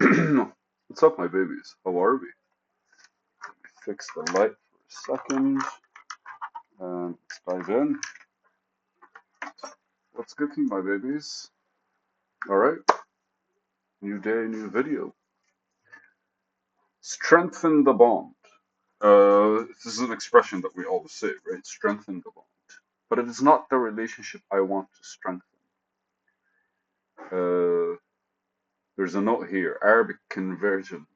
What's up, my babies? How are we? Fix the light for a second and let's dive in. What's cooking, my babies? All right, new day, new video. Strengthen the bond. This is an expression that we always say, right? Strengthen the bond. But it is not the relationship I want to strengthen. Uh, there's a note here, Arabic conversion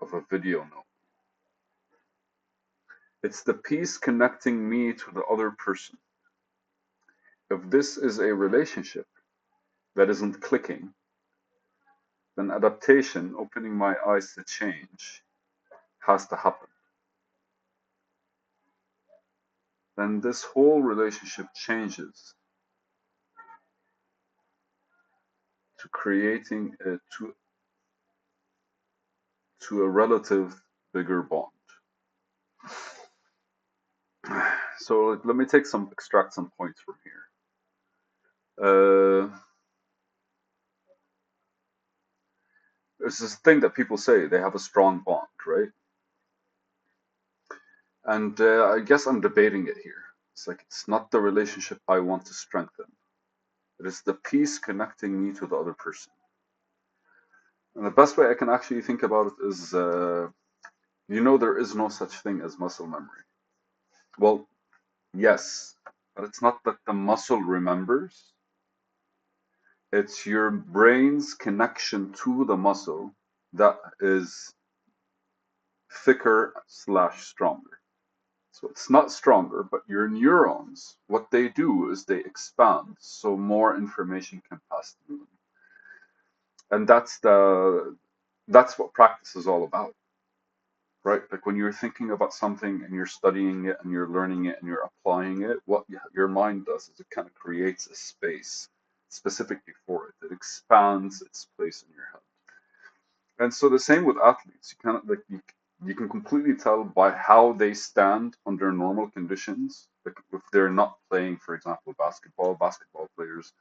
of a video note. It's the piece connecting me to the other person. If this is a relationship that isn't clicking, then adaptation, opening my eyes to change, has to happen. Then this whole relationship changes to creating to a relative bigger bond. So let me extract some points from here. There's this thing that people say they have a strong bond, right? And I guess I'm debating it here. It's like it's not the relationship I want to strengthen. It is the piece connecting me to the other person. And the best way I can actually think about it is, there is no such thing as muscle memory. Well, yes, but it's not that the muscle remembers. It's your brain's connection to the muscle that is thicker/stronger. So it's not stronger, but your neurons, what they do is they expand so more information can pass through them. And that's what practice is all about, right? Like when you're thinking about something and you're studying it and you're learning it and you're applying it, what your mind does is it kind of creates a space specifically for it. It expands its place in your head. And so the same with athletes. You kind of like you can completely tell by how they stand under normal conditions. Like if they're not playing, for example, basketball players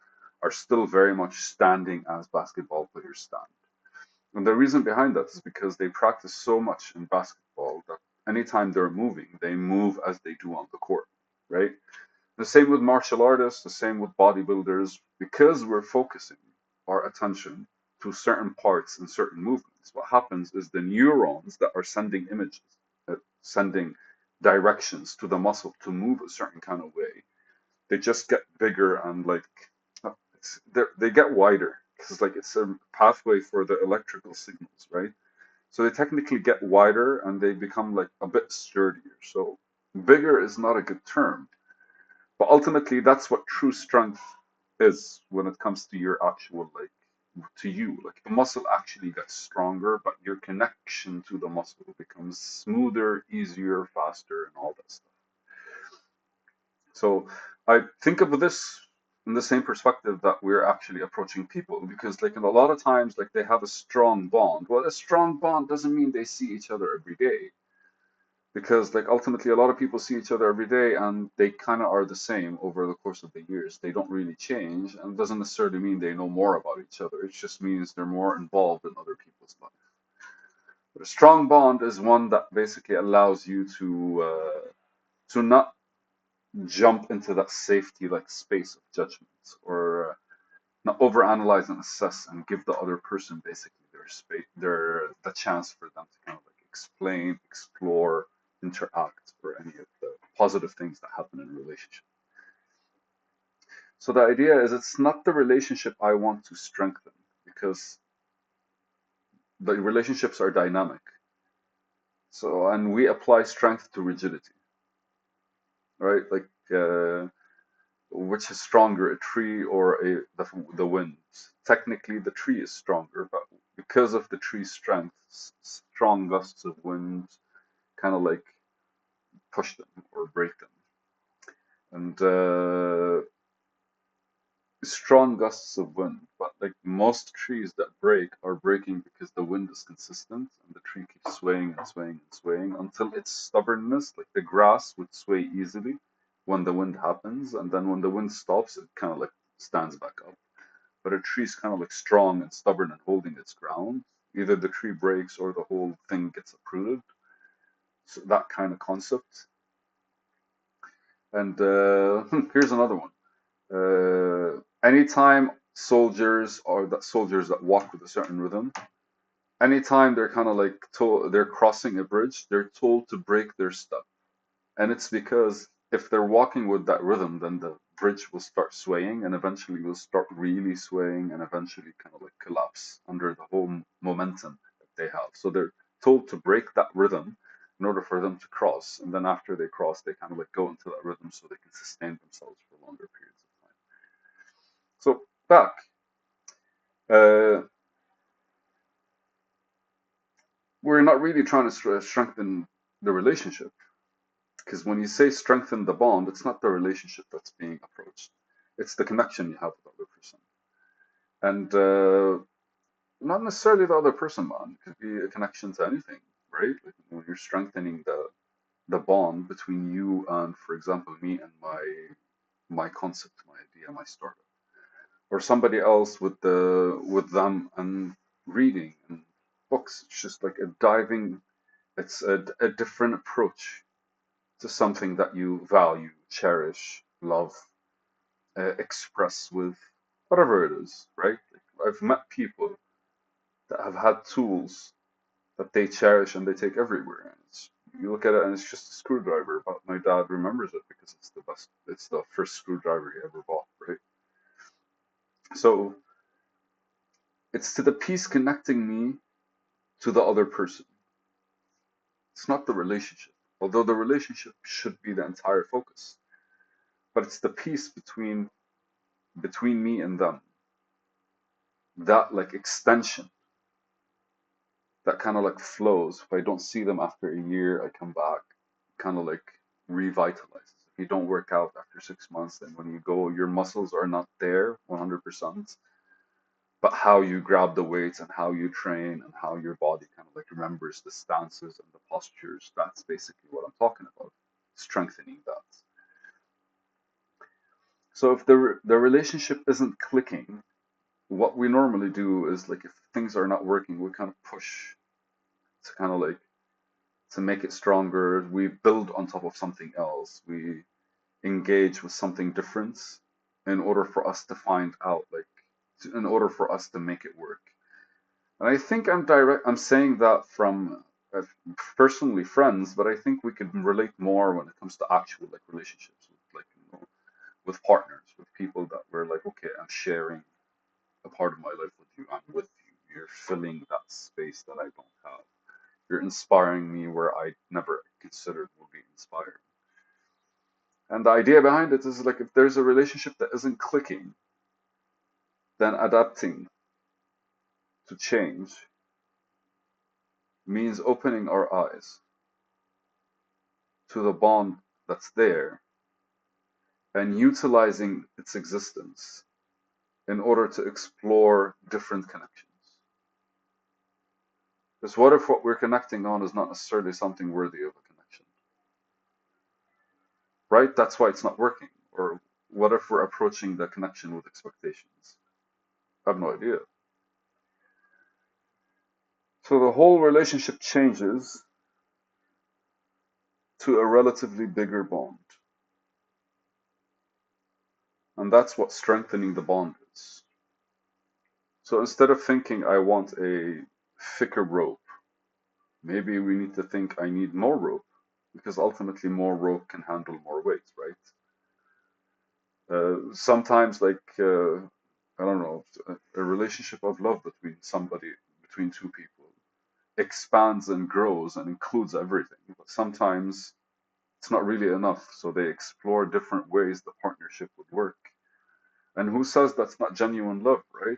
are still very much standing as basketball players stand. And the reason behind that is because they practice so much in basketball that anytime they're moving, they move as they do on the court, right? The same with martial artists, the same with bodybuilders, because we're focusing our attention to certain parts and certain movements. What happens is the neurons that are sending images, sending directions to the muscle to move a certain kind of way, they just get bigger and like they get wider because like it's a pathway for the electrical signals, right? So they technically get wider and they become like a bit sturdier. So bigger is not a good term, but ultimately that's what true strength is when it comes to your actual like to you. Like the muscle actually gets stronger, but your connection to the muscle becomes smoother, easier, faster, and all that stuff. So I think of this in the same perspective that we're actually approaching people because like in a lot of times like they have a strong bond. Well, a strong bond doesn't mean they see each other every day because like ultimately a lot of people see each other every day and they kind of are the same over the course of the years. They don't really change and it doesn't necessarily mean they know more about each other. It just means they're more involved in other people's life. But a strong bond is one that basically allows you to not jump into that safety like space of judgment or not overanalyze and assess and give the other person basically their space, their the chance for them to kind of like explain, explore, interact, or any of the positive things that happen in a relationship. So the idea is it's not the relationship I want to strengthen because the relationships are dynamic. So and we apply strength to rigidity, right? Like which is stronger, a tree or the wind? Technically, the tree is stronger, but because of the tree's strength, strong gusts of wind kind of like push them or break them. And strong gusts of wind, but like most trees that break are breaking because the wind is consistent and the tree keeps swaying and swaying and swaying until its stubbornness, like the grass would sway easily when the wind happens, and then when the wind stops, it kind of like stands back up. but a tree's kind of like strong and stubborn and holding its ground. Either the tree breaks or the whole thing gets uprooted. So that kind of concept. And here's another one. Anytime soldiers or that soldiers that walk with a certain rhythm, anytime they're kind of like told they're crossing a bridge, they're told to break their step. And it's because if they're walking with that rhythm, then the bridge will start swaying and eventually will start really swaying and eventually kind of like collapse under the whole momentum that they have. So they're told to break that rhythm in order for them to cross. And then after they cross, they kind of like go into that rhythm so they can sustain themselves for longer periods of time. So back, uh, we're not really trying to strengthen the relationship. Because when you say strengthen the bond, it's not the relationship that's being approached. It's the connection you have with the other person. And not necessarily the other person, man. It could be a connection to anything, right? Like when you're strengthening the bond between you and, for example, me and my concept, my idea, my startup. Or somebody else with them and reading and books. It's just like a diving, it's a different approach to something that you value, cherish, love, express with whatever it is, right? Like, I've met people that have had tools that they cherish and they take everywhere. And you look at it and it's just a screwdriver, but my dad remembers it because it's the best, it's the first screwdriver he ever bought, right? So it's to the piece connecting me to the other person. It's not the relationship, although the relationship should be the entire focus, but it's the piece between me and them, that like extension that kind of like flows. If I don't see them after a year, I come back, kind of like revitalizes. If you don't work out after 6 months, then when you go, your muscles are not there 100%, but how you grab the weights and how you train and how your body kind of like remembers the stances and the postures, that's basically what I'm talking about, strengthening that. So if the relationship isn't clicking, what we normally do is like if things are not working, we kind of push to kind of like to make it stronger. We build on top of something else. We engage with something different in order for us to find out, like, in order for us to make it work. And I think I'm saying that from personally friends, but I think we could relate more when it comes to actual like relationships with like with partners, with people that we're like, okay, I'm sharing a part of my life with you. I'm with you. You're filling that space that I don't have. You're inspiring me where I never considered would be inspired. And the idea behind it is like if there's a relationship that isn't clicking, then adapting to change means opening our eyes to the bond that's there and utilizing its existence in order to explore different connections. Because what if what we're connecting on is not necessarily something worthy of a connection, right? That's why it's not working. Or what if we're approaching the connection with expectations? I have no idea. So the whole relationship changes to a relatively bigger bond. And that's what strengthening the bond is. So instead of thinking I want a thicker rope, maybe we need to think I need more rope because ultimately more rope can handle more weight, right? Sometimes, like, I don't know, a relationship of love between two people expands and grows and includes everything. But sometimes it's not really enough. So they explore different ways the partnership would work. And who says that's not genuine love, right?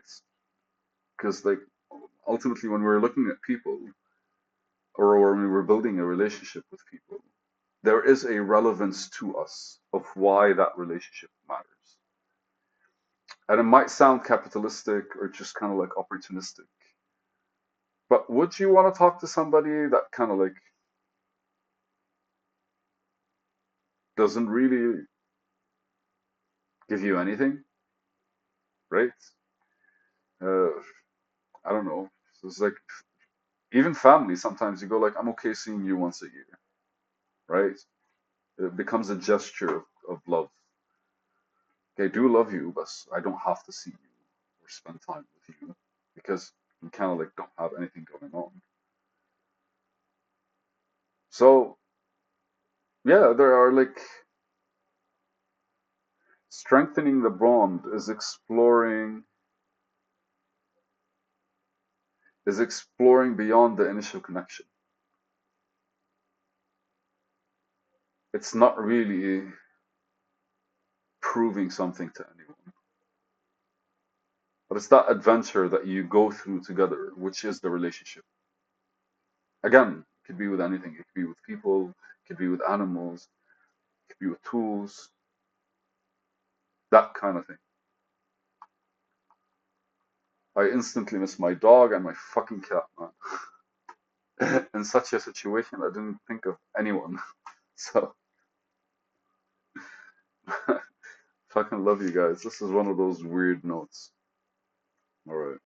Because like ultimately when we're looking at people or when we were building a relationship with people, there is a relevance to us of why that relationship matters. And it might sound capitalistic or just kind of like opportunistic. But would you want to talk to somebody that kind of like doesn't really give you anything, right? Uh, I don't know. So it's like even family. Sometimes you go like, I'm okay seeing you once a year, right? It becomes a gesture of love. Okay, I do love you, but I don't have to see you or spend time with you because you kind of like don't have anything going on. So yeah, there are like strengthening the bond is exploring beyond the initial connection. It's not really proving something to anyone, but it's that adventure that you go through together, which is the relationship. Again, it could be with anything. It could be with people, it could be with animals, it could be with tools, that kind of thing. I instantly miss my dog and my fucking cat, man. In such a situation, I didn't think of anyone. So, fucking love you guys. This is one of those weird notes. All right.